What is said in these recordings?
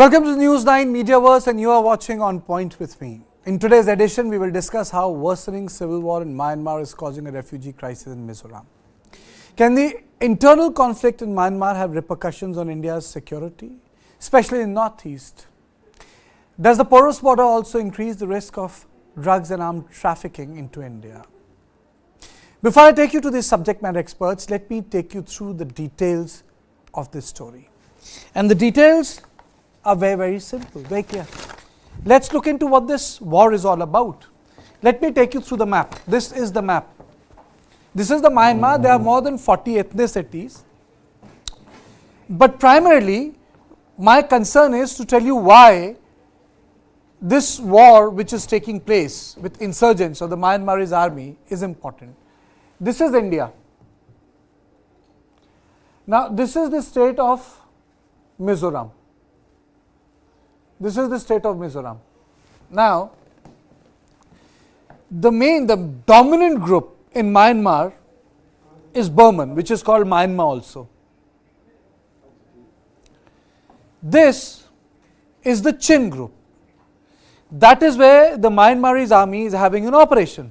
Welcome to the News9 Mediaverse, and you are watching On Point with me. In today's edition, we will discuss how worsening civil war in Myanmar is causing a refugee crisis in Mizoram. Can the internal conflict in Myanmar have repercussions on India's security, especially in Northeast? Does the porous border also increase the risk of drugs and armed trafficking into India? Before I take you to these subject matter experts, let me take you through the details of this story. And the details are very, very simple, very clear. Let's look into what this war is all about. Let me take you through the map. This is the map. This is the Myanmar. There are more than 40 ethnicities. But primarily, my concern is to tell you why this war, which is taking place with insurgents of the Myanmarese army, is important. This is India. Now, this is the state of Mizoram. This is the state of Mizoram. Now, the dominant group in Myanmar is Burman, which is called Myanmar also. This is the Chin group. That is where the Myanmarese army is having an operation.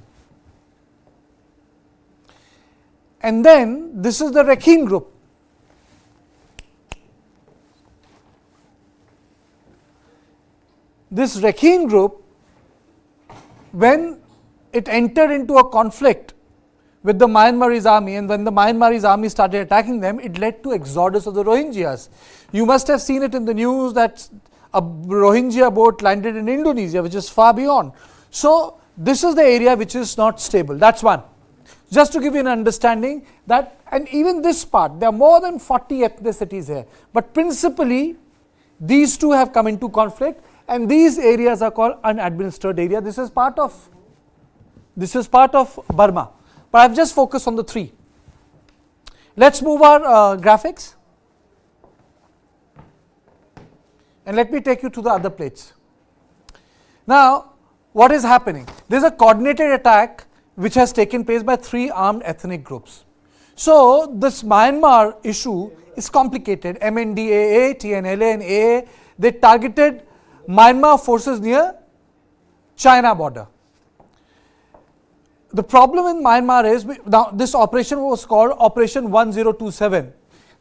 And then this is the Rakhine group. This Rakhine group, when it entered into a conflict with the Myanmarese army, and when the Myanmarese army started attacking them, it led to exodus of the Rohingyas. You must have seen it in the news that a Rohingya boat landed in Indonesia, which is far beyond. So, this is the area which is not stable. That's one. Just to give you an understanding that, and even this part, there are more than 40 ethnicities here. But principally, these two have come into conflict. And these areas are called unadministered area. This is part of Burma. But I have just focused on the three. Let's move our graphics. And let me take you to the other plates. Now, what is happening? There is a coordinated attack which has taken place by three armed ethnic groups. So, this Myanmar issue is complicated. MNDAA, TNLA and AA, they targeted Myanmar forces near China border. The problem in Myanmar is, now this operation was called Operation 1027,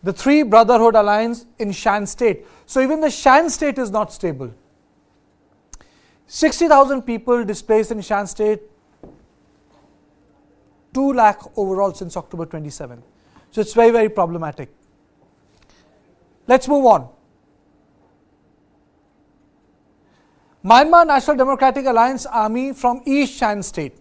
the Three Brotherhood Alliance in Shan state. So even the Shan state is not stable. 60,000 people displaced in Shan state, 2 lakh overall since October 27. So it's very, very problematic. Let's move on. Myanmar National Democratic Alliance Army from East Shan State.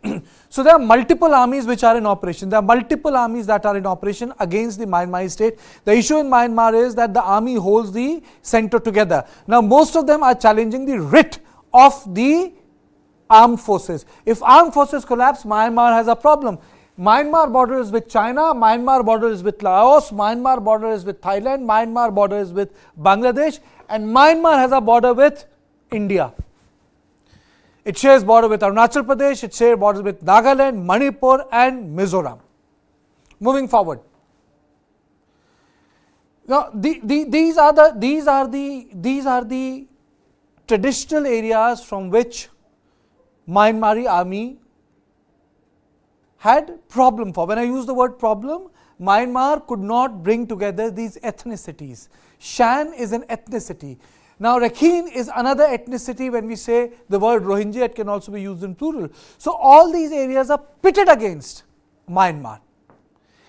So there are multiple armies which are in operation. There are multiple armies that are in operation against the Myanmar state. The issue in Myanmar is that the army holds the center together. Now most of them are challenging the writ of the armed forces. If armed forces collapse, Myanmar has a problem. Myanmar border is with China, Myanmar border is with Laos, Myanmar border is with Thailand, Myanmar border is with Bangladesh, and Myanmar has a border with India. It shares border with Arunachal Pradesh, it shares borders with Nagaland, Manipur and Mizoram. Moving forward. Now, these are the traditional areas from which Myanmar army had problem for. When I use the word problem, Myanmar could not bring together these ethnicities. Shan is an ethnicity. Now, Rakhine is another ethnicity. When we say the word Rohingya, it can also be used in plural. So, all these areas are pitted against Myanmar.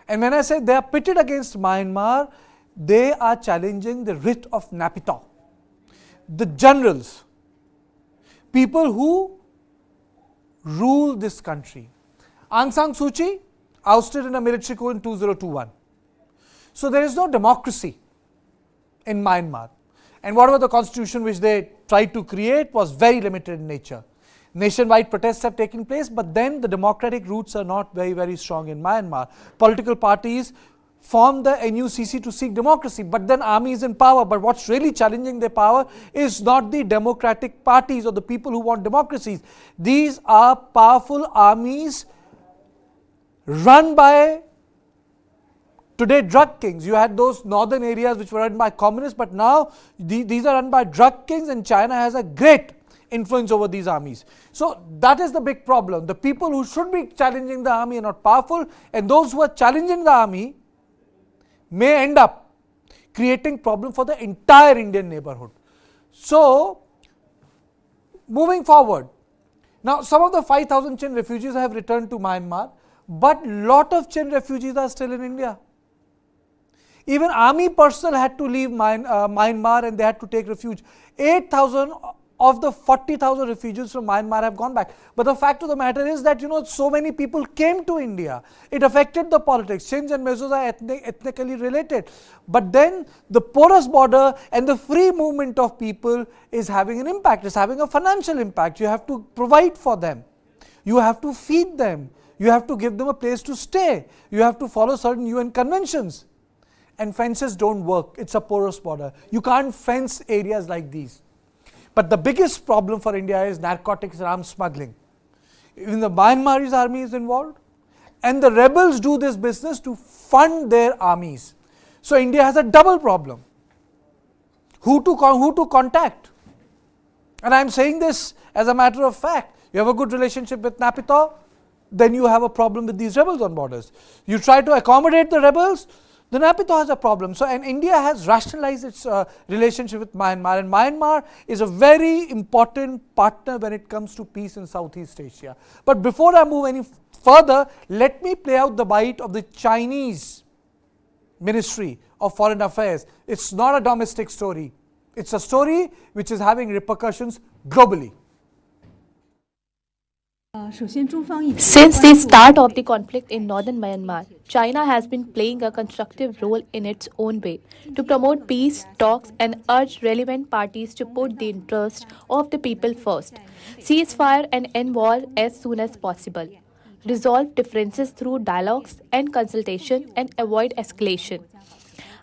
And when I say they are pitted against Myanmar, they are challenging the writ of Naypyidaw. The generals, people who rule this country. Aung San Suu Kyi ousted in a military coup in 2021. So, there is no democracy in Myanmar. And whatever the constitution which they tried to create was very limited in nature. Nationwide protests have taken place, but then the democratic roots are not very, very strong in Myanmar. Political parties formed the NUCC to seek democracy, but then army is in power. But what's really challenging their power is not the democratic parties or the people who want democracies. These are powerful armies run by Today, drug kings, you had those northern areas which were run by communists, but now these are run by drug kings, and China has a great influence over these armies. So that is the big problem. The people who should be challenging the army are not powerful, and those who are challenging the army may end up creating problem for the entire Indian neighborhood. So moving forward, now some of the 5,000 Chin refugees have returned to Myanmar, but lot of Chin refugees are still in India. Even army personnel had to leave Myanmar, and they had to take refuge. 8,000 of the 40,000 refugees from Myanmar have gone back. But the fact of the matter is that, so many people came to India. It affected the politics. Chinns and Mizos are ethnically related. But then the porous border and the free movement of people is having an impact. It's having a financial impact. You have to provide for them. You have to feed them. You have to give them a place to stay. You have to follow certain UN conventions. And fences don't work. It's a porous border. You can't fence areas like these. But the biggest problem for India is narcotics and arms smuggling. Even the Myanmarese army is involved, and the rebels do this business to fund their armies. So India has a double problem. Who to contact? And I am saying this as a matter of fact. You have a good relationship with Naypyidaw, then you have a problem with these rebels on borders. You try to accommodate the rebels, the Naypyidaw has a problem. So, and India has rationalized its relationship with Myanmar, and Myanmar is a very important partner when it comes to peace in Southeast Asia. But before I move any further, let me play out the bite of the Chinese Ministry of Foreign Affairs. It's not a domestic story. It's a story which is having repercussions globally. Since the start of the conflict in northern Myanmar, China has been playing a constructive role in its own way to promote peace talks and urge relevant parties to put the interest of the people first, ceasefire and end war as soon as possible, resolve differences through dialogues and consultation, and avoid escalation.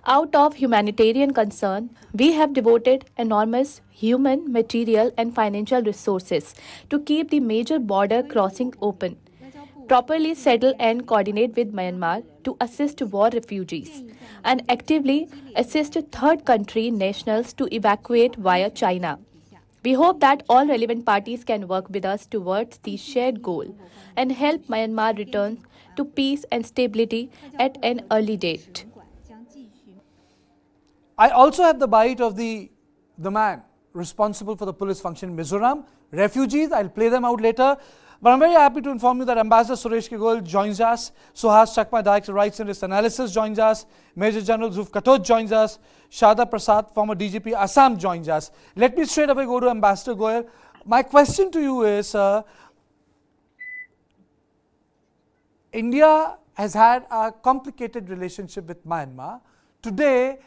Out of humanitarian concern, we have devoted enormous human, material and financial resources to keep the major border crossing open, properly settle and coordinate with Myanmar to assist war refugees, and actively assist third country nationals to evacuate via China. We hope that all relevant parties can work with us towards the shared goal and help Myanmar return to peace and stability at an early date. I also have the bite of the man responsible for the police function in Mizoram. Refugees, I'll play them out later. But I'm very happy to inform you that Ambassador Suresh Goyal joins us. Suhas Chakma, Director Rights and Risk Analysis, joins us. Major General Zuf Katoj joins us. Shada Prasad, former DGP Assam, joins us. Let me straight away go to Ambassador Goyal. My question to you is, India has had a complicated relationship with Myanmar. Today,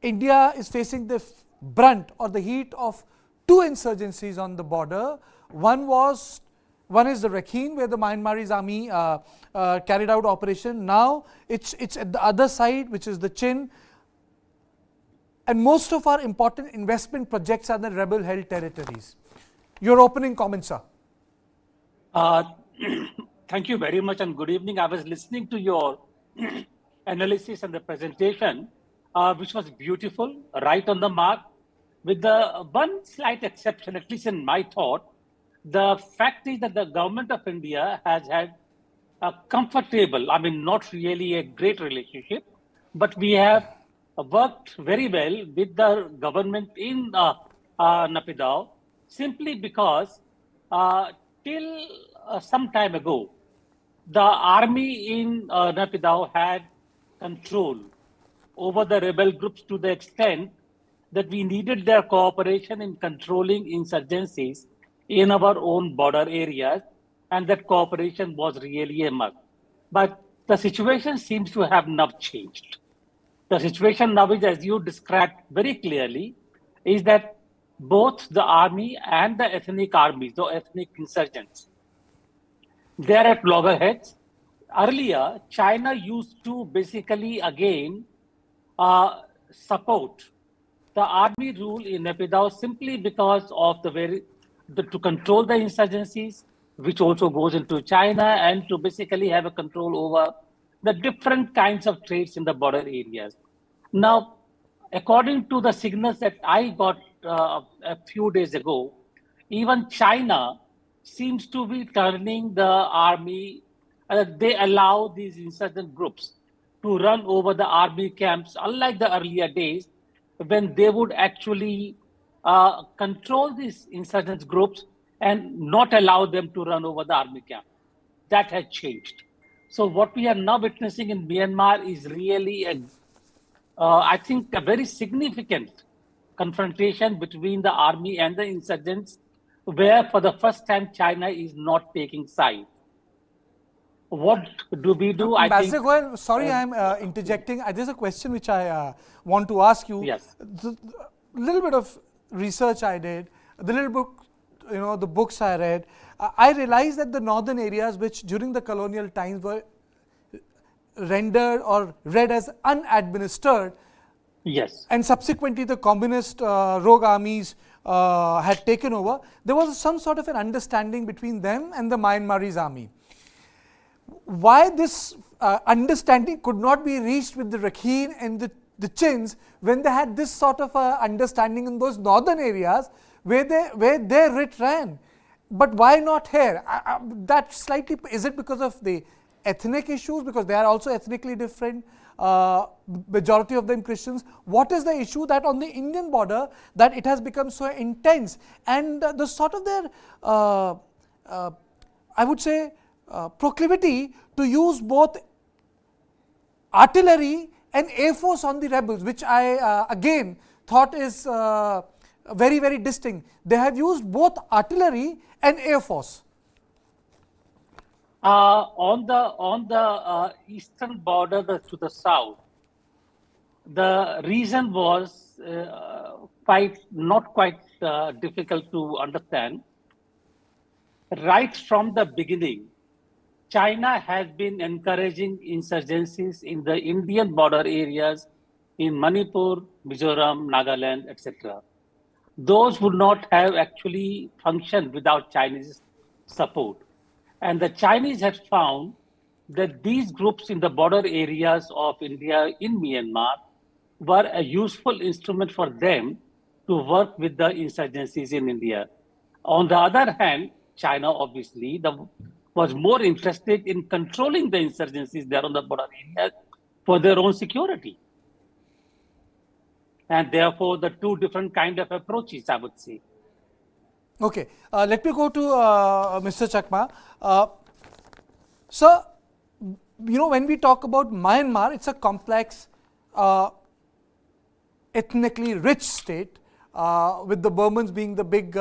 India is facing the brunt or the heat of two insurgencies on the border. One is the Rakhine, where the Myanmarese army carried out operation. Now it's at the other side, which is the Chin. And most of our important investment projects are in the rebel-held territories. Your opening comments, sir. Thank you very much and good evening. I was listening to your analysis and the presentation, which was beautiful, right on the mark, with the one slight exception, at least in my thought. The fact is that the government of India has had a comfortable, not really a great relationship, but we have worked very well with the government in Naypyidaw, simply because till some time ago, the army in Naypyidaw had control over the rebel groups to the extent that we needed their cooperation in controlling insurgencies in our own border areas, and that cooperation was really a must. But the situation seems to have now changed. The situation now is, as you described very clearly, is that both the army and the ethnic armies, the ethnic insurgents, they are at loggerheads. Earlier, China used to basically again support the army rule in Naypyidaw simply because of to control the insurgencies, which also goes into China, and to basically have a control over the different kinds of trades in the border areas. Now, according to the signals that I got a few days ago, even China seems to be turning the army. They allow these insurgent groups to run over the army camps, unlike the earlier days when they would actually control these insurgent groups and not allow them to run over the army camp. That has changed. So what we are now witnessing in Myanmar is really I think, a very significant confrontation between the army and the insurgents, where for the first time China is not taking side. What do we do? I Ambassador think. Goyal, sorry, I'm interjecting. There's a question which I want to ask you. Yes. The little bit of research I did, the little book, the books I read, I realized that the northern areas, which during the colonial times were rendered or read as unadministered, Yes. and subsequently the communist rogue armies had taken over, there was some sort of an understanding between them and the Myanmarese army. Why this understanding could not be reached with the Rakhine and the Chins when they had this sort of understanding in those northern areas where their writ ran? But why not here? That slightly, is it because of the ethnic issues, because they are also ethnically different, majority of them Christians? What is the issue that on the Indian border that it has become so intense, and the sort of their I would say proclivity to use both artillery and air force on the rebels, which I again thought is very, very distinct. They have used both artillery and air force. On the eastern border to the south, the reason was not quite difficult to understand. Right from the beginning, China has been encouraging insurgencies in the Indian border areas in Manipur, Mizoram, Nagaland, etc. Those would not have actually functioned without Chinese support. And the Chinese had found that these groups in the border areas of India in Myanmar were a useful instrument for them to work with the insurgencies in India. On the other hand, China obviously was more interested in controlling the insurgencies there on the border areas for their own security. And therefore, the two different kind of approaches, I would say. Okay, let me go to Mr. Chakma. Sir, when we talk about Myanmar, it's a complex, ethnically rich state, with the Burmans being the big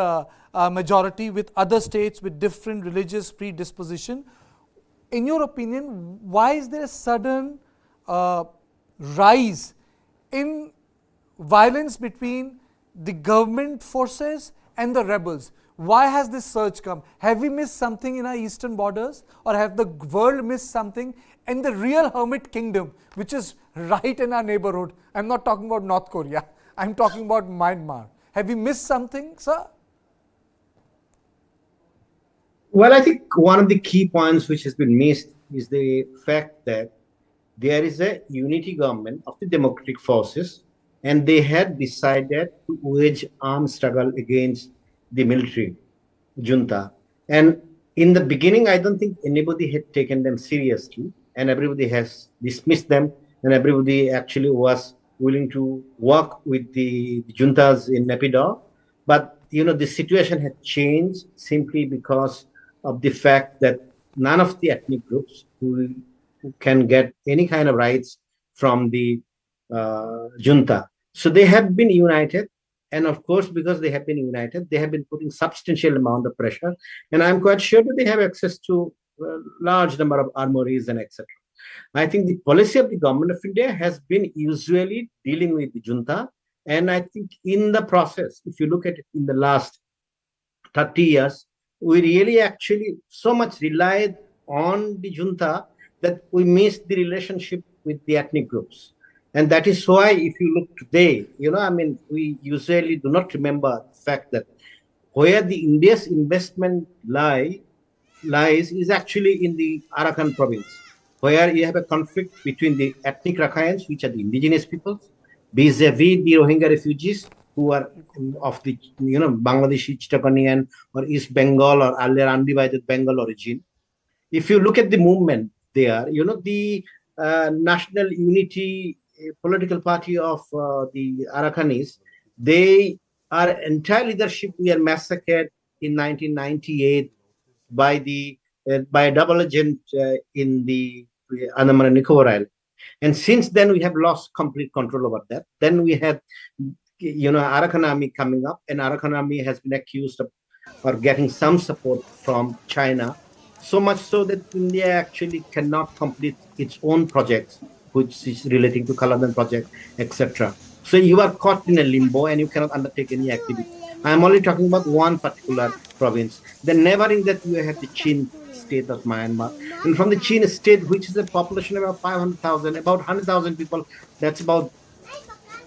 majority, with other states with different religious predisposition. In your opinion, why is there a sudden rise in violence between the government forces and the rebels? Why has this surge come? Have we missed something in our eastern borders, or have the world missed something? And the real hermit kingdom, which is right in our neighborhood, I'm not talking about North Korea, I'm talking about Myanmar. Have we missed something, sir? Well, I think one of the key points which has been missed is the fact that there is a unity government of the democratic forces, and they had decided to wage armed struggle against the military junta. And in the beginning, I don't think anybody had taken them seriously, and everybody has dismissed them, and everybody actually was willing to work with the juntas in Naypyidaw. But the situation had changed simply because of the fact that none of the ethnic groups who can get any kind of rights from the junta. So they have been united. And of course, because they have been united, they have been putting substantial amount of pressure. And I'm quite sure that they have access to a large number of armories and etc. I think the policy of the government of India has been usually dealing with the junta. And I think in the process, if you look at it in the last 30 years, we really actually so much relied on the junta that we missed the relationship with the ethnic groups. And that is why, if you look today, we usually do not remember the fact that where the India's investment lies is actually in the Arakan province. where you have a conflict between the ethnic Rakhines, which are the indigenous peoples, vis-a-vis the Rohingya refugees who are of the Bangladeshi, Chittagonian, or East Bengal, or earlier undivided Bengal origin. If you look at the movement there, the National Unity political party of the Arakhanis, they are entire leadership were massacred in 1998 by by a double agent in the Andaman and Nicobar Island. And since then, we have lost complete control over that. Then we had, Arakan Army coming up, and Arakan Army has been accused of or getting some support from China, so much so that India actually cannot complete its own projects, which is relating to Kaladan project, etc. So you are caught in a limbo and you cannot undertake any activity. I am only talking about one particular province. Then neighboring that you have the Chin state of Myanmar. And from the Chin state, which is a population of about 500,000, about 100,000 people, that's about,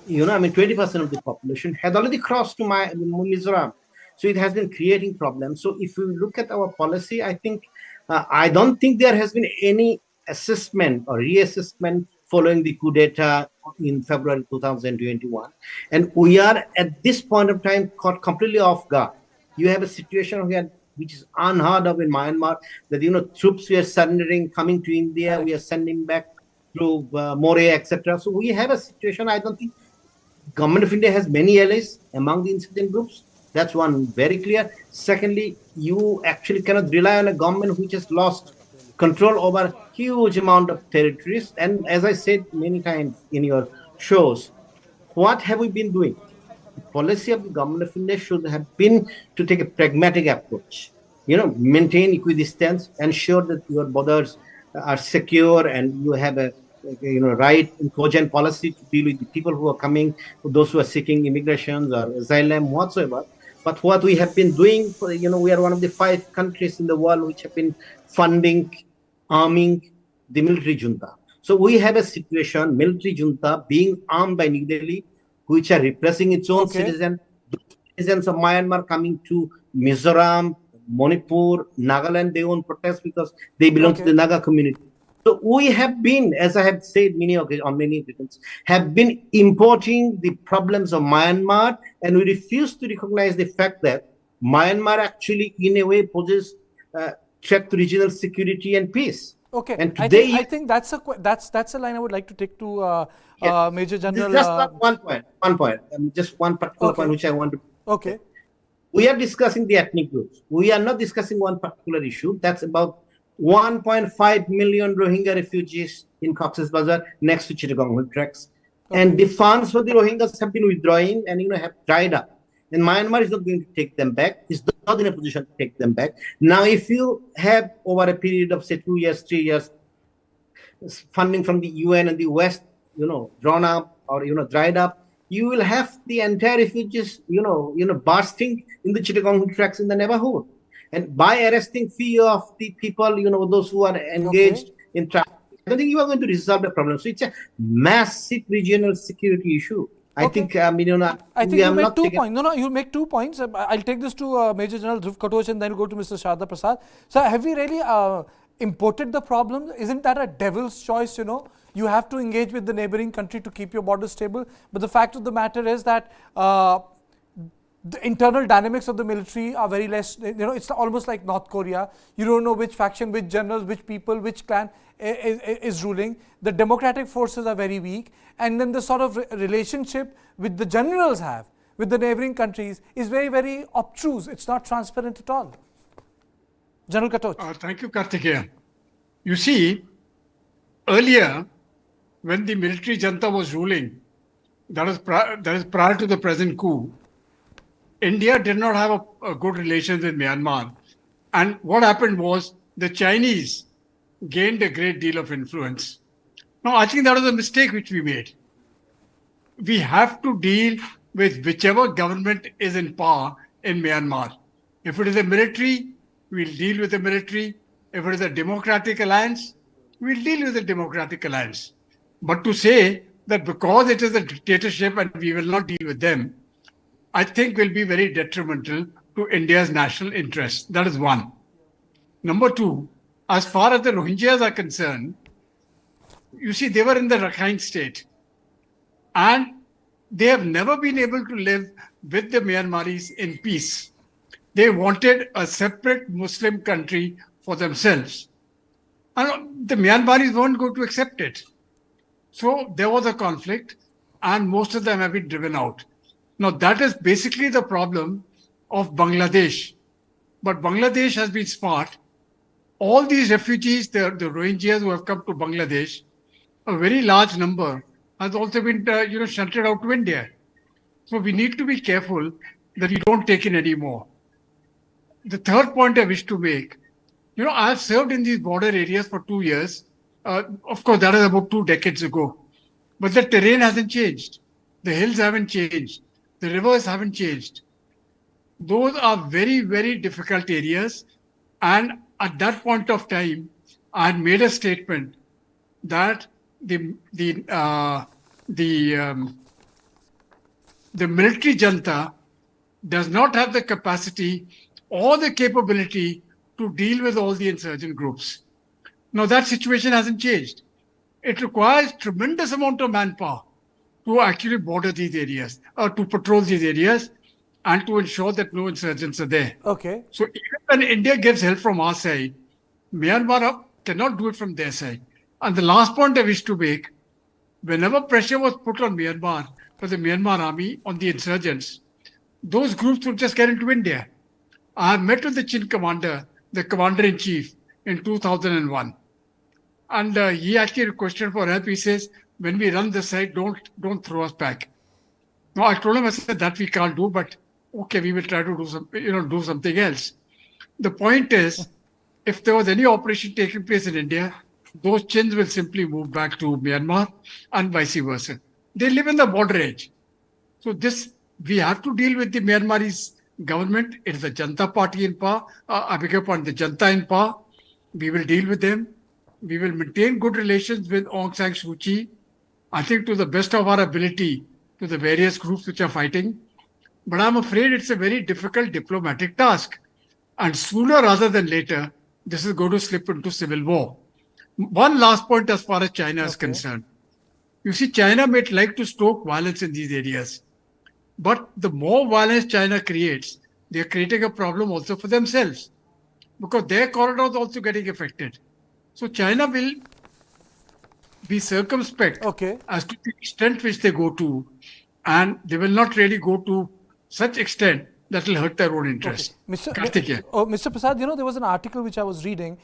20% of the population had already crossed to Mizoram. So it has been creating problems. So if you look at our policy, I think, I don't think there has been any assessment or reassessment following the coup d'etat in February 2021. And we are at this point of time caught completely off guard. You have a situation which is unheard of in Myanmar, that, troops were surrendering, coming to India, we are sending back through More, etc. So we have a situation, I don't think Government of India has many allies among the insurgent groups. That's one, very clear. Secondly, you actually cannot rely on a government which has lost control over huge amount of territories. And as I said many times in your shows, what have we been doing? The policy of the Government of India should have been to take a pragmatic approach. Maintain equidistance, ensure that your borders are secure, and you have a right and cogent policy to deal with the people who are coming, those who are seeking immigrations or asylum whatsoever. But what we have been doing, we are one of the 5 countries in the world which have been funding, arming the military junta. So we have a situation, military junta being armed by New Delhi, which are repressing its own citizens. The citizens of Myanmar coming to Mizoram, Manipur, Nagaland, they won't protest because they belong to the Naga community. So we have been, as I have said on many occasions, have been importing the problems of Myanmar, and we refuse to recognize the fact that Myanmar actually, in a way, poses threat to regional security and peace. Okay, and today, I think that's a line I would like to take to Major General. Just one point, just one particular point which I want to. Okay. We are discussing the ethnic groups. We are not discussing one particular issue. That's about 1.5 million Rohingya refugees in Cox's Bazar next to Chittagong tracks. And the funds for the Rohingyas have been withdrawing and have dried up. And Myanmar is not going to take them back. It's not in a position to take them back. Now, if you have over a period of say 2 years, 3 years, funding from the UN and the West, drawn up or dried up, you will have the entire refugees, bursting in the Chittagong tracks in the neighborhood. And by arresting few of the people, those who are engaged in trafficking, I don't think you are going to resolve the problem. So it's a massive regional security issue. I think, I think you make 2 points. No, you make 2 points. I'll take this to Major General Dhruv Katoch and then go to Mr. Sharda Prasad. So have we really imported the problem? Isn't that a devil's choice, You have to engage with the neighboring country to keep your border stable. But the fact of the matter is that the internal dynamics of the military are very less, it's almost like North Korea. You don't know which faction, which generals, which people, which clan is ruling. The democratic forces are very weak. And then the sort of relationship which the generals have with the neighboring countries is very, very obtuse. It's not transparent at all. General Katoch. Thank you, Kartikeya. You see, earlier, when the military junta was ruling, that is prior to the present coup, India did not have a good relations with Myanmar. And what happened was the Chinese gained a great deal of influence. Now, I think that was a mistake which we made. We have to deal with whichever government is in power in Myanmar. If it is a military, we'll deal with the military. If it is a democratic alliance, we'll deal with the democratic alliance. But to say that because it is a dictatorship and we will not deal with them, I think will be very detrimental to India's national interests. That is one. Number two, as far as the Rohingyas are concerned, You see, they were in the Rakhine state, and they have never been able to live with the Myanmaris in peace. They wanted a separate Muslim country for themselves. And the Myanmaris weren't going to accept it. So there was a conflict, and most of them have been driven out. Now, that is basically the problem of Bangladesh. But Bangladesh has been smart. All these refugees, the Rohingyas who have come to Bangladesh, a very large number has also been shunted out to India. So we need to be careful that we don't take in any more. The third point I wish to make, I have served in these border areas for 2 years. Of course, that is about 2 decades ago. But the terrain hasn't changed. The hills haven't changed. The rivers haven't changed. Those are very, very difficult areas. And at that point of time, I had made a statement that the military junta does not have the capacity or the capability to deal with all the insurgent groups. Now that situation hasn't changed. It requires tremendous amount of manpower to actually border these areas, to patrol these areas, and to ensure that no insurgents are there. Okay. So even when India gives help from our side, Myanmar cannot do it from their side. And the last point I wish to make, whenever pressure was put on Myanmar, for the Myanmar army, on the insurgents, those groups would just get into India. I have met with the Chin commander, the commander-in-chief, in 2001. And he actually requested for help. He says, when we run this side, don't throw us back. Now, I told him, I said, that we can't do, but okay, we will try to do something else. The point is, if there was any operation taking place in India, those Chins will simply move back to Myanmar and vice versa. They live in the border edge. So this, we have to deal with the Myanmarese government. It is the Junta party in power. I beg your pardon, the Junta in power. We will deal with them. We will maintain good relations with Aung San Suu Kyi, I think to the best of our ability, to the various groups which are fighting. But I'm afraid it's a very difficult diplomatic task. And sooner rather than later, this is going to slip into civil war. One last point as far as China is concerned. You see, China may like to stoke violence in these areas. But the more violence China creates, they're creating a problem also for themselves. Because their corridor is also getting affected. So China will be circumspect as to the extent which they go to. And they will not really go to such extent that will hurt their own interest. Mr. Prasad, there was an article which I was reading.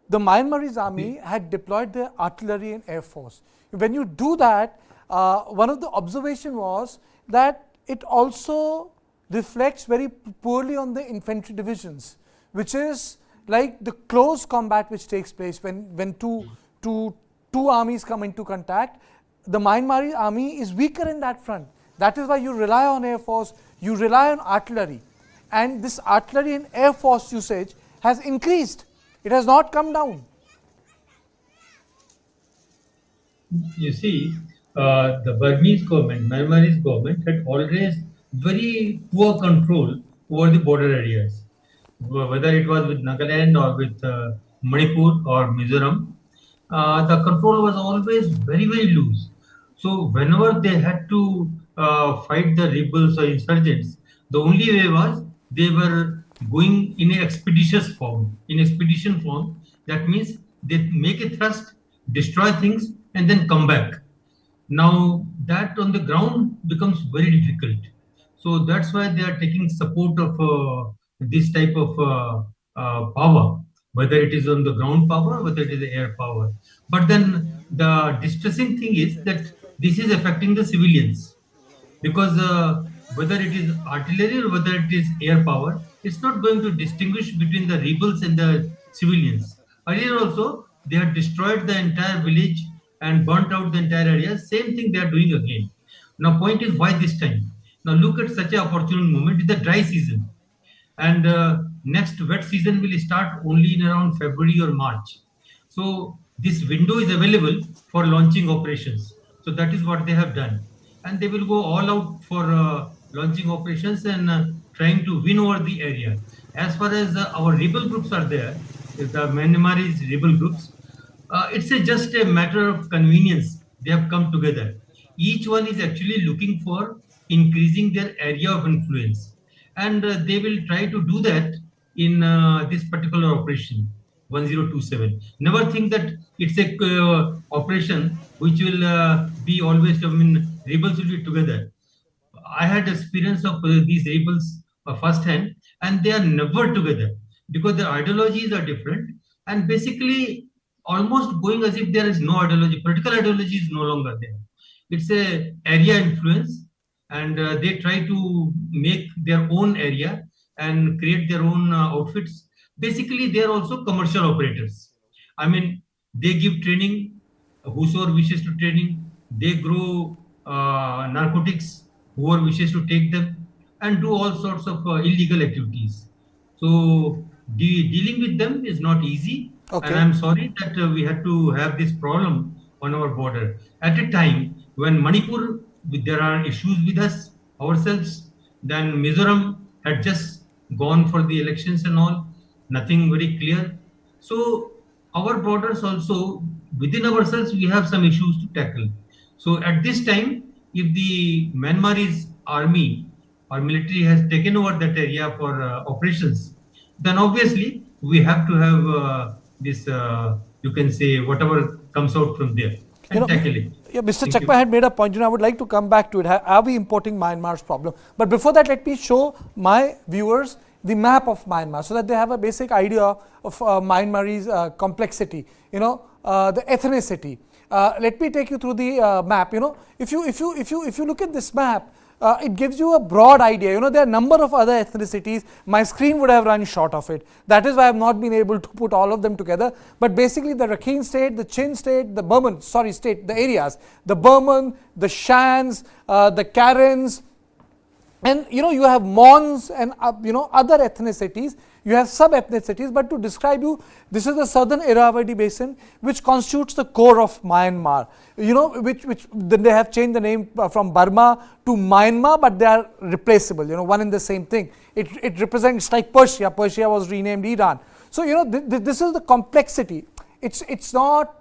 The Myanmarese army had deployed their artillery and air force. When you do that, one of the observation was that it also reflects very poorly on the infantry divisions, which is like the close combat which takes place when two armies come into contact. The Myanmar army is weaker in that front. That is why you rely on air force, you rely on artillery. And this artillery and air force usage has increased. It has not come down. You see, the Burmese government, Myanmarese government had always very poor control over the border areas. Whether it was with Nagaland or with Manipur or Mizoram, the control was always very, very loose. So whenever they had to fight the rebels or insurgents, the only way was they were going in an expeditious form. In expedition form, that means they make a thrust, destroy things, and then come back. Now that on the ground becomes very difficult. So that's why they are taking support of this type of power, whether it is on the ground power, whether it is the air power. But then the distressing thing is that this is affecting the civilians, because whether it is artillery or whether it is air power, it's not going to distinguish between the rebels and the civilians. Earlier also, they had destroyed the entire village and burnt out the entire area. Same thing they are doing again. Now, point is, why this time? Now, look at such an opportune moment. It's the dry season. And next wet season will start only in around February or March. So this window is available for launching operations. So that is what they have done. And they will go all out for launching operations and trying to win over the area. As far as our rebel groups are there, the Myanmarese rebel groups, just a matter of convenience. They have come together. Each one is actually looking for increasing their area of influence, and they will try to do that in this particular operation 1027. Never think that it's a operation which will be always. I mean, rebels will be together. I had experience of these rebels firsthand, and they are never together because their ideologies are different. And basically, almost going as if there is no ideology. Political ideology is no longer there. It's a area influence, and they try to make their own area and create their own outfits. Basically, they are also commercial operators. I mean, they give training, whosoever wishes to training. They grow narcotics, whoever wishes to take them, and do all sorts of illegal activities. So dealing with them is not easy, and Okay. I'm sorry that we had to have this problem on our border at a time when Manipur, there are issues with us ourselves. Then Mizoram had just gone for the elections and all, nothing very clear. So our borders also, within ourselves, we have some issues to tackle. So at this time, if the Myanmar's army or military has taken over that area for operations, then obviously we have to have this, you can say, whatever comes out from there You and know, tackle it. yeah, Mr. Thank Chakma you. had made a point. I would like to come back to it. Are we importing Myanmar's problem? But before that, let me show my viewers the map of Myanmar so that they have a basic idea of Myanmar's complexity. The ethnicity. Let me take you through the map. If you look at this map, it gives you a broad idea. There are a number of other ethnicities. My screen would have run short of it. That is why I have not been able to put all of them together. But basically, the Rakhine state, the Chin state, the Burman, state, the areas, the Burman, the Shans, the Karens, and you have Mons and other ethnicities. You have sub-ethnicities, but to describe you, this is the southern Irrawaddy basin, which constitutes the core of Myanmar. Which then they have changed the name from Burma to Myanmar, but they are replaceable. One and the same thing. It represents like Persia. Persia was renamed Iran. So this is the complexity. It's not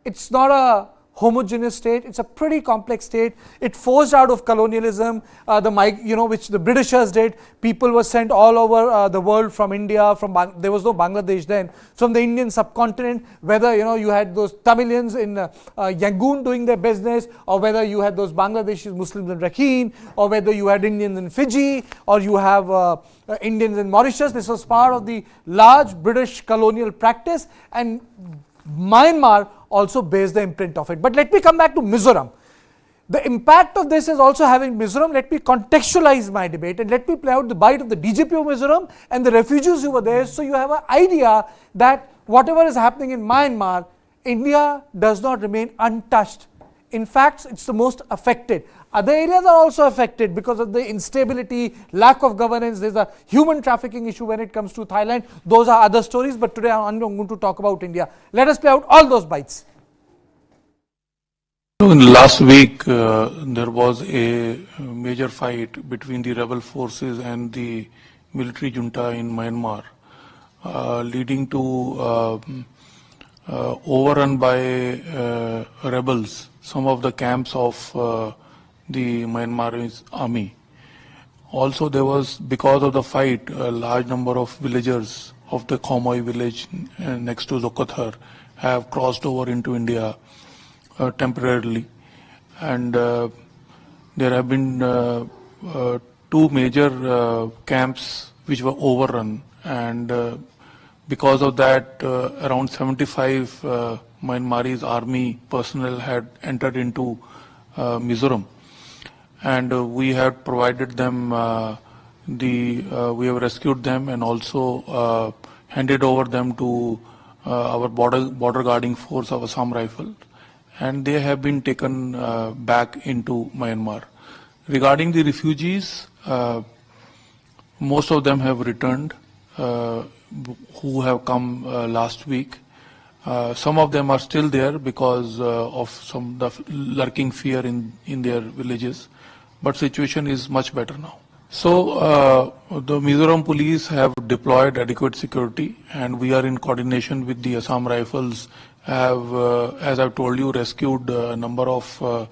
a homogeneous state. It's a pretty complex state. It forced out of colonialism, which the Britishers did. People were sent all over the world from India, there was no Bangladesh then, from the Indian subcontinent, whether you had those Tamilians in Yangon doing their business, or whether you had those Bangladeshi Muslims in Rakhine, or whether you had Indians in Fiji, or you have Indians in Mauritius. This was part of the large British colonial practice, and Myanmar also bears the imprint of it. But let me come back to Mizoram. The impact of this is also having Mizoram. Let me contextualize my debate and let me play out the bite of the DGP of Mizoram and the refugees who were there, so you have an idea that whatever is happening in Myanmar, India does not remain untouched. In fact, it's the most affected. Other areas are also affected because of the instability, lack of governance. There's a human trafficking issue when it comes to Thailand. Those are other stories, but today I'm going to talk about India. Let us play out all those bites. Last week, there was a major fight between the rebel forces and the military junta in Myanmar, leading to overrun by rebels some of the camps of the Myanmar army. Also, there was, because of the fight, a large number of villagers of the Khomoi village next to Zokothar have crossed over into India temporarily. And there have been two major camps which were overrun, and because of that, around 75 Myanmarese army personnel had entered into Mizoram, and we have provided them we have rescued them and also handed over them to our border guarding force of Assam Rifle, and they have been taken back into Myanmar. Regarding the refugees, most of them have returned who have come last week. Some of them are still there because of the lurking fear in their villages, but situation is much better now. So the Mizoram police have deployed adequate security, and we are in coordination with the Assam Rifles have, as I've told you, rescued a number of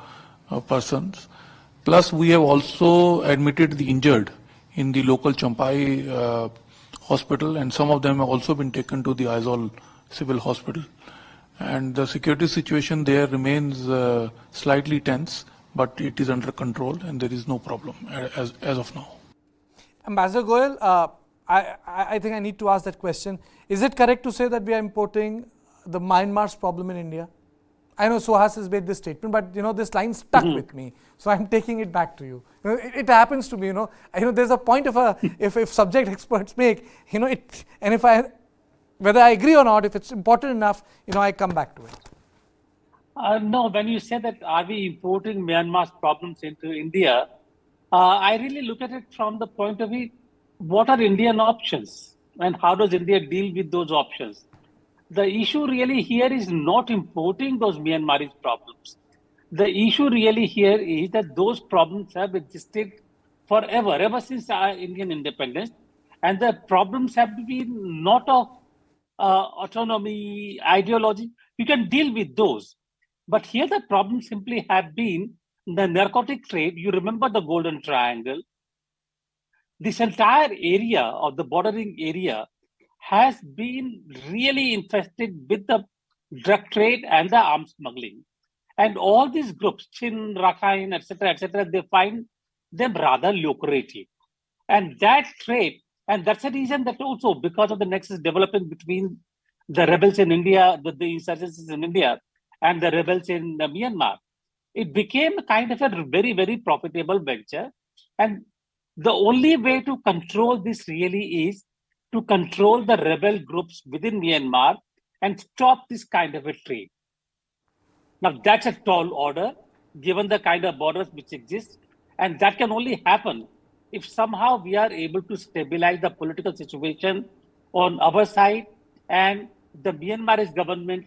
persons. Plus, we have also admitted the injured in the local Champai hospital, and some of them have also been taken to the Aizawl civil hospital. And the security situation there remains slightly tense, but it is under control and there is no problem as of now. Ambassador Goyal, I think I need to ask that question. Is it correct to say that we are importing the Myanmar's problem in India? I know Suhas has made this statement, but this line stuck with me, so I'm taking it back to you. It happens to me, there's a point of if subject experts make, it, and if whether I agree or not, if it's important enough, I come back to it. No, when you say that are we importing Myanmar's problems into India, I really look at it from the point of view, what are Indian options and how does India deal with those options? The issue really here is not importing those Myanmarese problems. The issue really here is that those problems have existed forever, ever since our Indian independence. And the problems have been not of autonomy, ideology. You can deal with those. But here the problems simply have been the narcotic trade. You remember the Golden Triangle. This entire area of the bordering area has been really infested with the drug trade and the arms smuggling. And all these groups, Chin, Rakhine, etc., they find them rather lucrative. And that trade, and that's the reason that also because of the nexus developing between the rebels in India, the insurgencies in India, and the rebels in Myanmar, it became kind of a very, very profitable venture. And the only way to control this really is to control the rebel groups within Myanmar and stop this kind of a trade. Now, that's a tall order, given the kind of borders which exist. And that can only happen if somehow we are able to stabilize the political situation on our side, and the Myanmarese government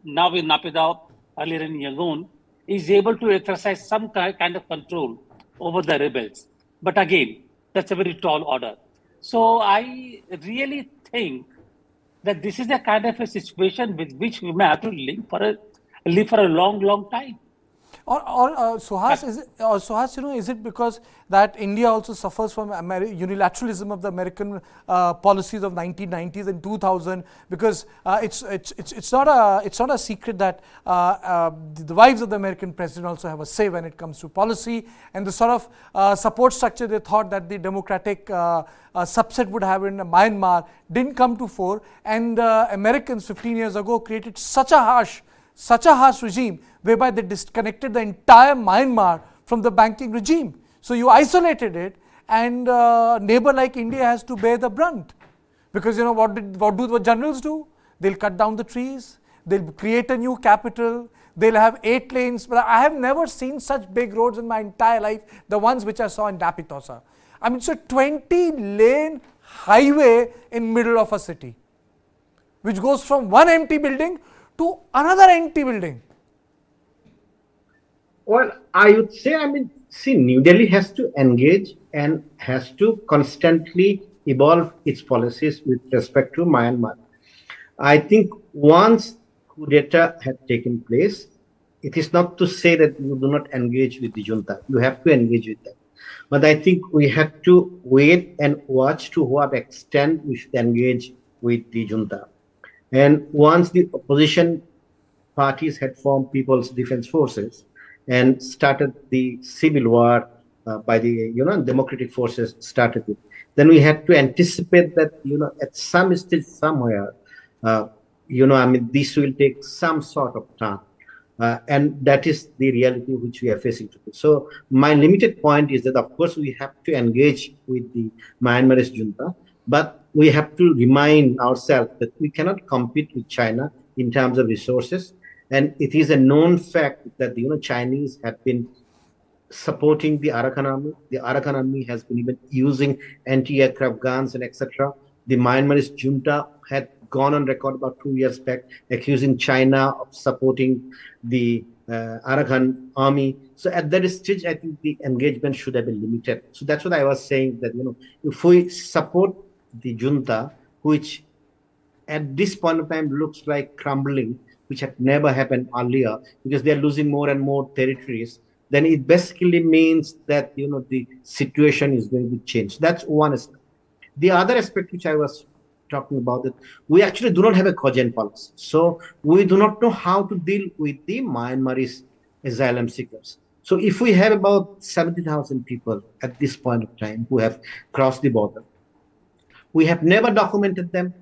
now in Naypyidaw, earlier in Yangon, is able to exercise some kind of control over the rebels. But again, that's a very tall order. So I really think that this is a kind of a situation with which we may have to live for a long, long time. Or Suhas, is it because that India also suffers from unilateralism of the American policies of 1990s and 2000? Because it's not a secret that the wives of the American president also have a say when it comes to policy, and the sort of support structure they thought that the democratic subset would have in Myanmar didn't come to fore, and Americans 15 years ago created such a harsh regime whereby they disconnected the entire Myanmar from the banking regime. So you isolated it, and a neighbor like India has to bear the brunt. Because what do the generals do? They'll cut down the trees, they'll create a new capital, they'll have 8 lanes. But I have never seen such big roads in my entire life, the ones which I saw in Naypyidaw. I mean, it's a 20-lane highway in middle of a city, which goes from one empty building to another empty building. Well, I would say, see, New Delhi has to engage and has to constantly evolve its policies with respect to Myanmar. I think once coup d'etat had taken place, it is not to say that you do not engage with the junta. You have to engage with them. But I think we have to wait and watch to what extent we should engage with the junta. And once the opposition parties had formed People's Defense Forces and started the civil war by the democratic forces started it, then we had to anticipate that at some stage somewhere this will take some sort of time, and that is the reality which we are facing today. So my limited point is that of course we have to engage with the Myanmarese junta, but we have to remind ourselves that we cannot compete with China in terms of resources. And it is a known fact that the Chinese have been supporting the Arakan army. The Arakan army has been even using anti-aircraft guns and etc. The Myanmarese junta had gone on record about 2 years back accusing China of supporting the Arakan army. So at that stage, I think the engagement should have been limited. So that's what I was saying, that if we support the junta, which at this point of time looks like crumbling, which had never happened earlier, because they are losing more and more territories, then it basically means that the situation is going to change. That's one aspect. The other aspect which I was talking about, that we actually do not have a cogent policy. So we do not know how to deal with the Myanmarese asylum seekers. So if we have about 70,000 people at this point of time who have crossed the border, we have never documented them.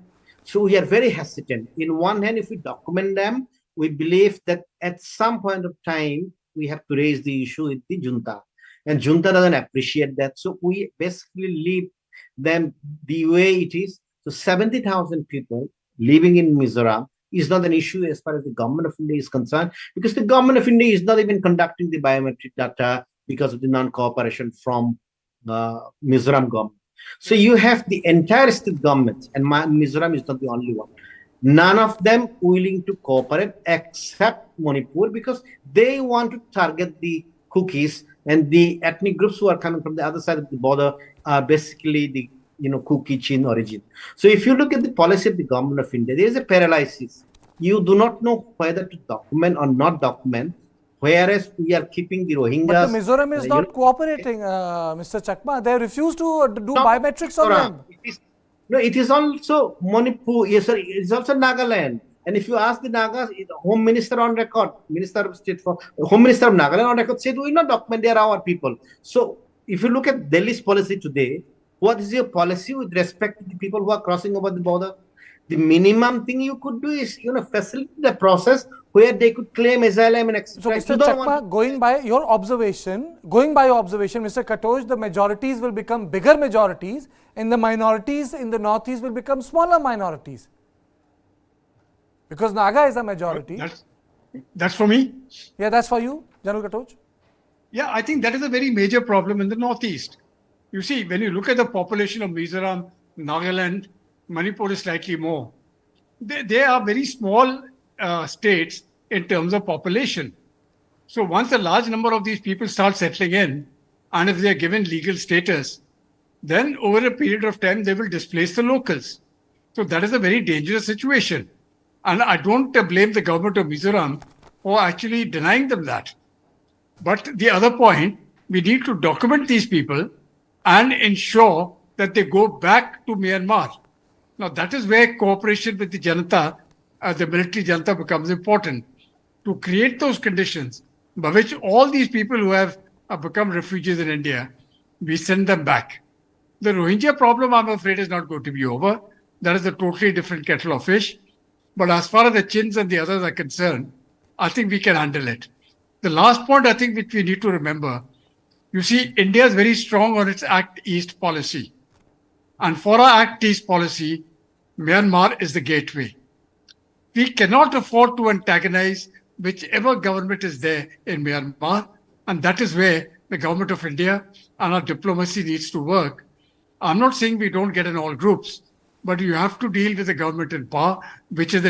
So we are very hesitant. In one hand, if we document them, we believe that at some point of time, we have to raise the issue with the junta. And junta doesn't appreciate that. So we basically leave them the way it is. So 70,000 people living in Mizoram is not an issue as far as the government of India is concerned, because the government of India is not even conducting the biometric data because of the non-cooperation from Mizoram government. So you have the entire state government, and Mizoram is not the only one. None of them willing to cooperate except Manipur, because they want to target the Kukis, and the ethnic groups who are coming from the other side of the border are basically the Kuki Chin origin. So if you look at the policy of the government of India, there is a paralysis. You do not know whether to document or not document, whereas we are keeping the Rohingyas. But the Mizoram is not cooperating, Mr. Chakma. They refuse to do biometrics on them. It is also Manipur. Yes, sir. It is also Nagaland. And if you ask the Nagas, the Home Minister on record, Minister of State for Home Minister of Nagaland on record, said we will not document. They are our people. So if you look at Delhi's policy today, what is your policy with respect to the people who are crossing over the border? The minimum thing you could do is, facilitate the process where they could claim asylum and etc. So, Mr. Chakma, going by your observation, Mr. Katosh, the majorities will become bigger majorities, and the minorities in the northeast will become smaller minorities. Because Naga is a majority. That's for me? Yeah, that's for you, General Katoch. Yeah, I think that is a very major problem in the northeast. You see, when you look at the population of Mizoram, Nagaland, Manipur is slightly more. They are very small states in terms of population. So once a large number of these people start settling in, and if they are given legal status, then over a period of time, they will displace the locals. So that is a very dangerous situation. And I don't blame the government of Mizoram for actually denying them that. But the other point, we need to document these people and ensure that they go back to Myanmar. Now, that is where cooperation with the Junta, the military Junta, becomes important, to create those conditions by which all these people who have become refugees in India, we send them back. The Rohingya problem, I'm afraid, is not going to be over. That is a totally different kettle of fish. But as far as the Chins and the others are concerned, I think we can handle it. The last point, I think, which we need to remember, you see, India is very strong on its Act East policy. And for our Act East policy, Myanmar is the gateway. We cannot afford to antagonize whichever government is there in Myanmar. And that is where the government of India and our diplomacy needs to work. I'm not saying we don't get in all groups, but you have to deal with the government in power, which is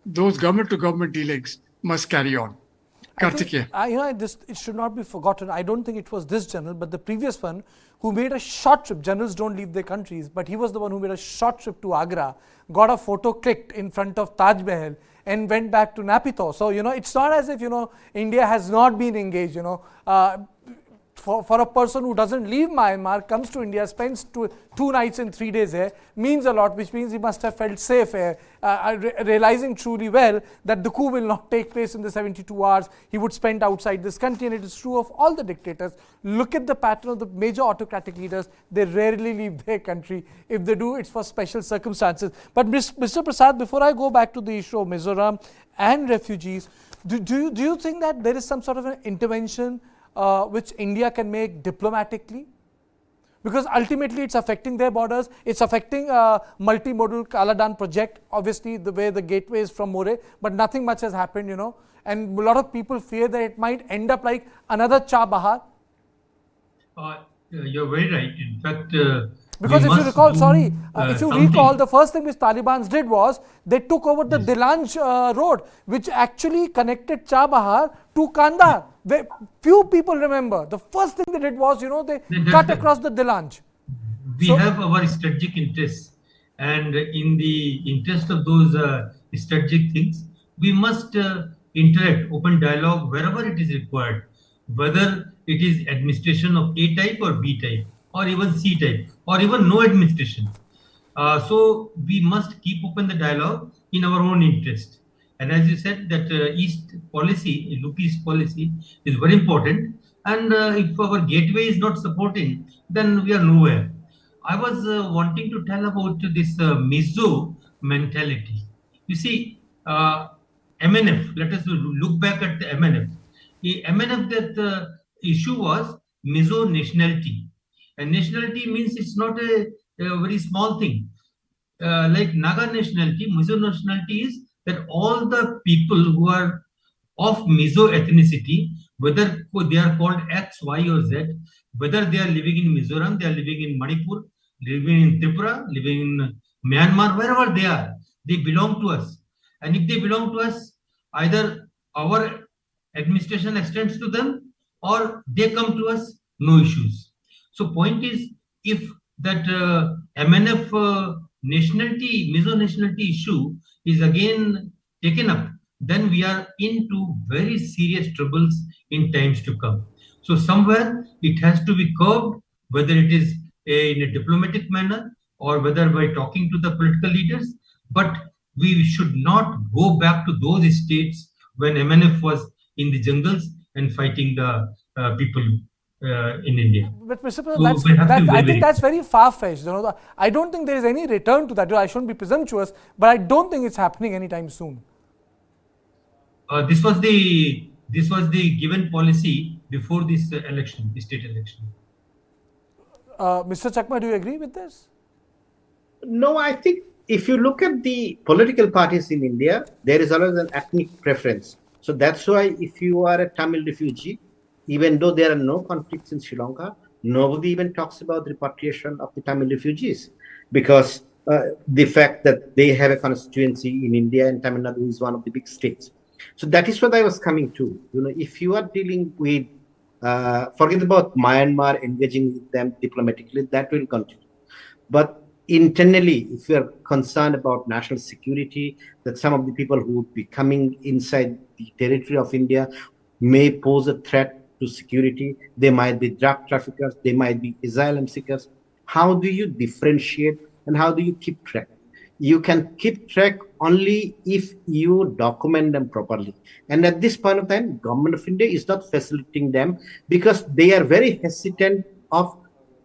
those government-to-government dealings must carry on. Kartikeya. It should not be forgotten. I don't think it was this general, but the previous one who made a short trip. Generals don't leave their countries, but he was the one who made a short trip to Agra, got a photo clicked in front of Taj Mahal, and went back to Napito. So, it's not as if, India has not been engaged, For a person who doesn't leave Myanmar, comes to India, spends 2 nights and 3 days here, means a lot, which means he must have felt safe here, realizing truly well that the coup will not take place in the 72 hours he would spend outside this country. And it is true of all the dictators. Look at the pattern of the major autocratic leaders. They rarely leave their country. If they do, it's for special circumstances. But Mr. Prasad, before I go back to the issue of Mizoram and refugees, do you think that there is some sort of an intervention which India can make diplomatically? Because ultimately it's affecting their borders, it's affecting multimodal Kaladan project, obviously the way the gateway is from More, but nothing much has happened, and a lot of people fear that it might end up like another Chabahar. You're very right. In fact, because if you recall, if you recall, the first thing which Taliban did was they took over the Dilanj road, which actually connected Chabahar to Kandahar. Few people remember. The first thing they did was, they cut across the Dilanj. We have our strategic interests, and in the interest of those strategic things, we must interact, open dialogue wherever it is required, whether it is administration of A type or B type, or even C type, or even no administration. So we must keep open the dialogue in our own interest. And as you said, that East policy, Look East policy, is very important. And if our gateway is not supporting, then we are nowhere. I was wanting to tell about this Mizo mentality. You see, MNF, let us look back at the MNF. The MNF, that issue was Mizo nationality. And nationality means it's not a very small thing. Like Naga nationality, Mizo nationality is that all the people who are of Mizo ethnicity, whether they are called X, Y, or Z, whether they are living in Mizoram, they are living in Manipur, living in Tripura, living in Myanmar, wherever they belong to us. And if they belong to us, either our administration extends to them or they come to us, no issues. So point is, if that MNF nationality, Mizo nationality issue is again taken up, then we are into very serious troubles in times to come. So somewhere it has to be curbed, whether it is in a diplomatic manner or whether by talking to the political leaders. But we should not go back to those states when MNF was in the jungles and fighting the people in India. But Mr. So we have to be I very think that's very far-fetched. I don't think there is any return to that. I shouldn't be presumptuous, but I don't think it's happening anytime soon. This was the given policy before this election, the state election. Mr. Chakma, do you agree with this? No, I think if you look at the political parties in India, there is always an ethnic preference. So that's why if you are a Tamil refugee, even though there are no conflicts in Sri Lanka, nobody even talks about the repatriation of the Tamil refugees, because the fact that they have a constituency in India and Tamil Nadu is one of the big states. So that is what I was coming to. If you are dealing with, forget about Myanmar, engaging with them diplomatically, that will continue. But internally, if you are concerned about national security, that some of the people who would be coming inside the territory of India may pose a threat to security, they might be drug traffickers, they might be asylum seekers. How do you differentiate and how do you keep track? You can keep track only if you document them properly. And at this point of time, Government of India is not facilitating them because they are very hesitant of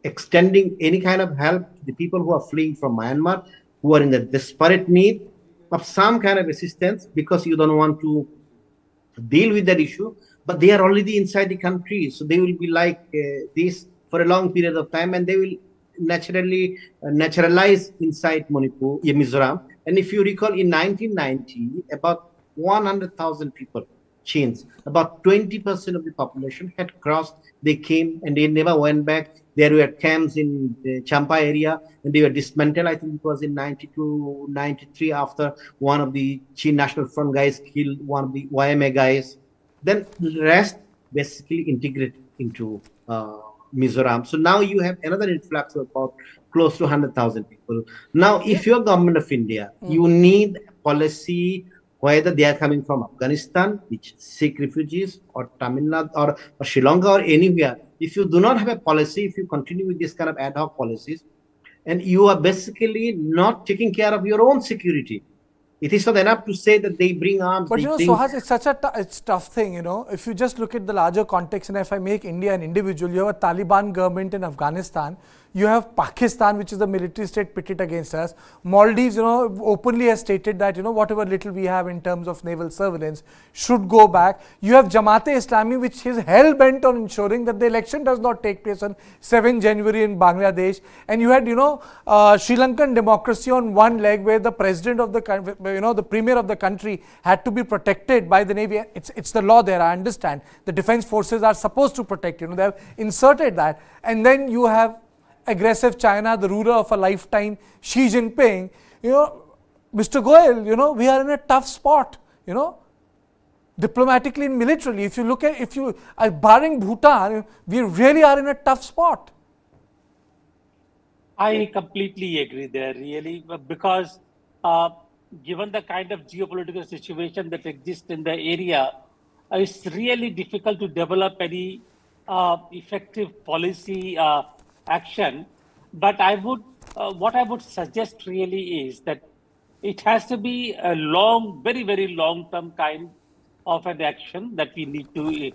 extending any kind of help to the people who are fleeing from Myanmar, who are in the desperate need of some kind of assistance, because you don't want to deal with that issue. But they are already inside the country, so they will be like this for a long period of time, and they will naturalize inside Mizoram. And if you recall, in 1990, about 100,000 people changed. About 20% of the population had crossed. They came and they never went back. There were camps in the Champa area, and they were dismantled. I think it was in 92, 93, after one of the Chin National Front guys killed one of the YMA guys. Then the rest basically integrated into Mizoram. So now you have another influx of about close to 100,000 people. Now, if you're Government of India, you need a policy, whether they are coming from Afghanistan, which Sikh refugees, or Tamil Nadu, or Sri Lanka, or anywhere. If you do not have a policy, if you continue with this kind of ad hoc policies, and you are basically not taking care of your own security, it is not enough to say that they bring arms. But Suhas, it's such a it's tough thing, If you just look at the larger context, and if I make India an individual, you have a Taliban government in Afghanistan, you have Pakistan, which is a military state pitted against us. Maldives, openly has stated that, whatever little we have in terms of naval surveillance should go back. You have Jamaat-e-Islami, which is hell-bent on ensuring that the election does not take place on 7 January in Bangladesh. And you had, Sri Lankan democracy on one leg, where the president of the country, the premier of the country had to be protected by the Navy. It's the law there, I understand. The defense forces are supposed to protect, they have inserted that. And then you have aggressive China, the ruler of a lifetime, Xi Jinping. Mr. Goyal, we are in a tough spot, diplomatically and militarily. If you look at, barring Bhutan, we really are in a tough spot. I completely agree there, really, because given the kind of geopolitical situation that exists in the area, it's really difficult to develop any effective policy action. But what I would suggest really is that it has to be a long, very, very long-term kind of an action that we need to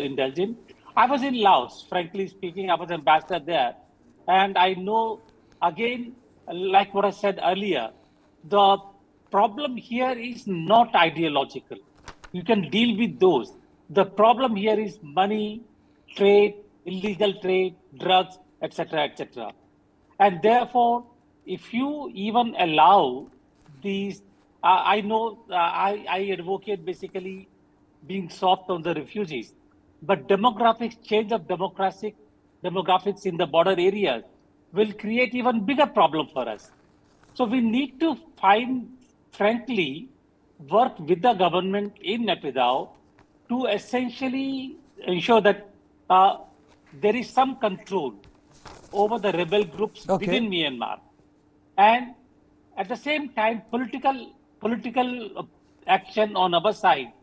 indulge in. I was in Laos, frankly speaking, I was ambassador there. And I know, again, like what I said earlier, the problem here is not ideological. You can deal with those. The problem here is money, trade, illegal trade, drugs, etc., etc. And therefore, if you even allow these, I know I advocate basically being soft on the refugees, but change of demographics in the border areas will create even bigger problem for us. So we need to frankly, work with the government in Naypyidaw to essentially ensure that there is some control over the rebel groups within Myanmar. And at the same time, political action on our side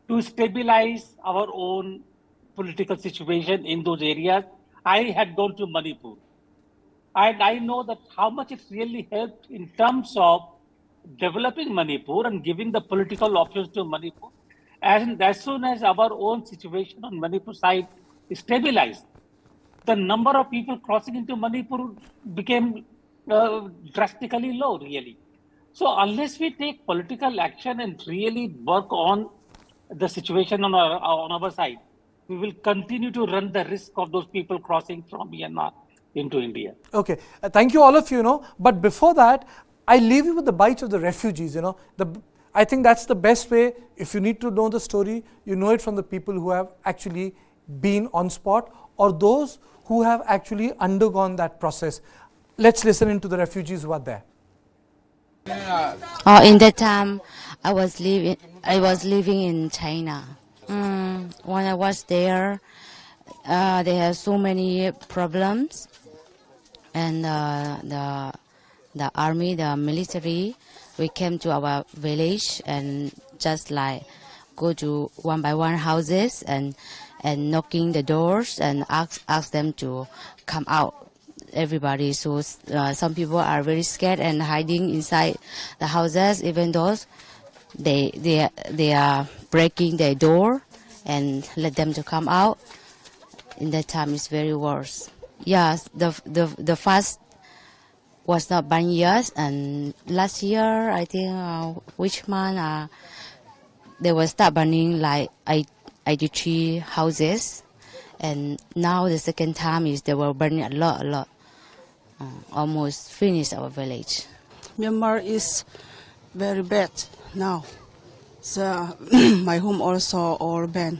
to stabilize our own political situation in those areas. I had gone to Manipur. And I know that how much it really helped in terms of developing Manipur and giving the political options to Manipur. And as soon as our own situation on Manipur side is stabilized, the number of people crossing into Manipur became drastically low, really. So unless we take political action and really work on the situation on our side, we will continue to run the risk of those people crossing from Myanmar into India. Okay, thank you all of you, but before that, I leave you with the bites of the refugees, I think that's the best way. If you need to know the story, you know it from the people who have actually been on spot or those who have actually undergone that process. Let's listen into the refugees who are there. In that time, I was living in China. When I was there, they had so many problems, and the army, the military, we came to our village and just like go to one by one houses and knocking the doors and ask them to come out. Everybody, so some people are very scared and hiding inside the houses, even though they are breaking their door and let them to come out. In that time, it's very worse. Yes, the fast was not burn years, and last year I think which month they will start burning like 83 houses, and now the second time is they were burning a lot. Almost finished our village. Myanmar is very bad now. So my home also all banned.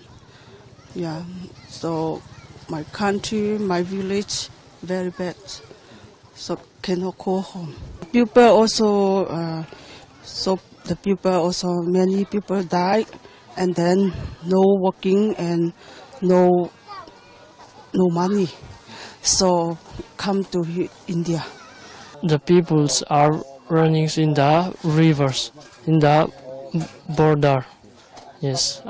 Yeah, so my country, my village, very bad. So cannot go home. People also, many people died, and then no working and no money. So come to India. The peoples are running in the rivers, in the border. Yes,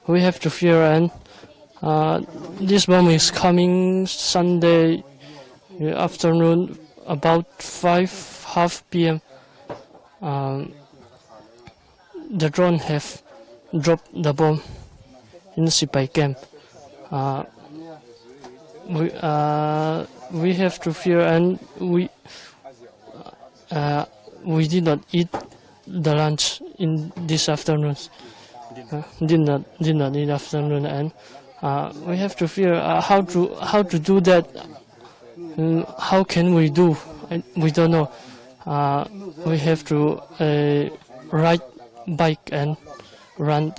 we have to fear, and this bomb is coming Sunday afternoon about 5:30 p.m. The drone have dropped the bomb in Sipai camp. We have to fear, and we did not eat the lunch in this afternoon. Did not eat afternoon, and we have to fear how to do that. How can we do? We don't know. We have to ride bike and run.